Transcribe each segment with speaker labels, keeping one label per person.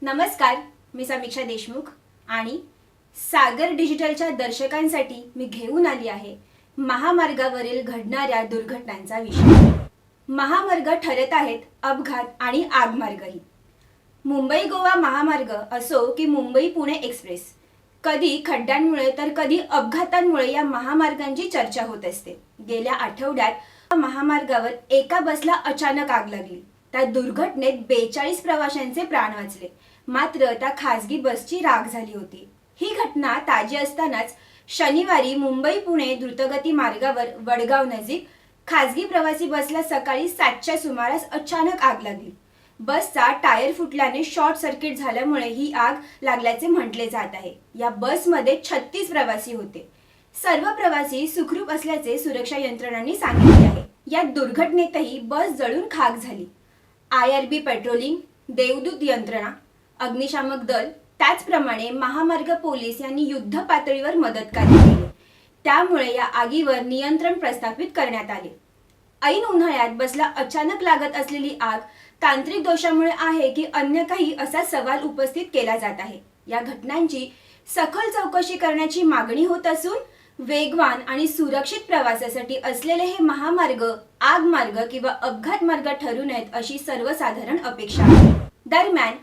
Speaker 1: नमस्कार, मी समीक्षा देशमुख आणि सागर डिजिटलच्या दर्शकांसाठी मी घेऊन आली आहे महामार्गावरील घडणाऱ्या दुर्घटनांचा विषय। महामार्ग ठरत आहेत अपघात आणि आगमार्गही। मुंबई गोवा महामार्ग असो की मुंबई पुणे एक्सप्रेस, कधी खड्ड्यांमुळे तर कधी अपघातांमुळे या महामार्गांची चर्चा होत असते। गेल्या आठवड्यात महामार्गावर एका बसला अचानक आग लागली। त्या दुर्घटनेत 42 प्रवाशांचे प्राण वाचले, मात्र त्या खासगी बसची राख झाली होती। ही घटना ताजी असतानाच शनिवारी मुंबई पुणे द्रुतगती मार्गावर वडगाव नजीक खासगी प्रवासी बसला सकाळी 7च्या सुमारास अचानक आग लागली। बसचा टायर फुटल्याने शॉर्ट सर्किट झाल्यामुळे ही आग लागल्याचे म्हटले जात आहे। या बसमध्ये 36 प्रवासी होते। सर्व प्रवासी सुखरूप असल्याचे सुरक्षा यंत्रणांनी सांगितले आहे। या दुर्घटनेतही बस जळून खाक झाली। IRB पेट्रोलिंग, देवदूत यंत्रणा, अग्निशामक दल, त्याचप्रमाणे महामार्ग पोलीस यांनी युद्ध पातळीवर मदत केली। त्यामुळे या आगीवर नियंत्रण प्रस्थापित करण्यात आले। ऐन उन्हाळ्यात बसला अचानक लागत असलेली आग तांत्रिक दोषामुळे आहे की अन्य काही असा सवाल उपस्थित केला जात आहे। या घटनांची सखोल चौकशी करण्याची मागणी होत असून वेगवान आणि सुरक्षित प्रवासासाठी असलेले हे महामार्ग आगमार्ग किंवा अपघात मार्ग ठरू नयेत अशी सर्वसाधारण अपेक्षा आहे। दरम्यान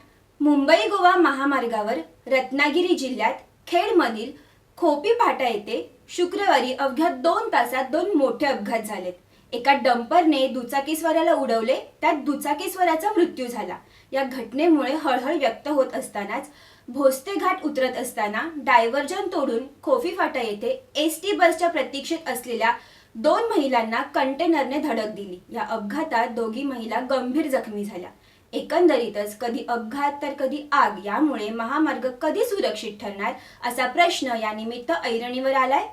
Speaker 1: मुंबई गोवा महामार्गावर रत्नागिरी जिल्ह्यात खेडमधील खोपी फाटा येथे शुक्रवारी अवघ्या 2 तासात 2 मोठे अपघात झालेत। एका डंपरने दुचाकीस्वाराला उडवले, त्यात दुचाकीस्वाराचा मृत्यू झाला। या घटनेमुळे हळहळ व्यक्त होत असतानाच भोसते घाट उतरत असताना डायव्हर्जन तोडून खोपी फाटा येथे ST बसच्या प्रतीक्षेत असलेल्या 2 महिलांना कंटेनरने धडक दिली। या अपघातात दोघी महिला गंभीर जखमी झाल्या। एकंदरीतच कधी अपघात तर कधी आग, यामुळे महामार्ग कधी सुरक्षित ठरणार असा प्रश्न या निमित्त ऐरणीवर आलाय।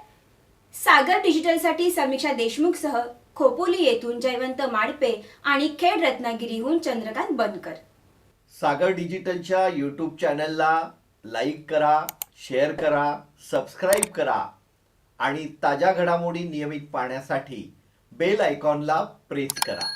Speaker 1: सागर डिजिटलसाठी समीक्षा देशमुखसह खोपोली येथून जयवंत माडपे आणि खेड रत्नागिरीहून चंद्रकांत बनकर।
Speaker 2: सागर डिजिटलच्या यूट्यूब चॅनलला लाईक करा, शेअर करा, सबस्क्राईब करा आणि ताज्या घडामोडी नियमित पाहण्यासाठी बेल आयकॉनला प्रेस करा।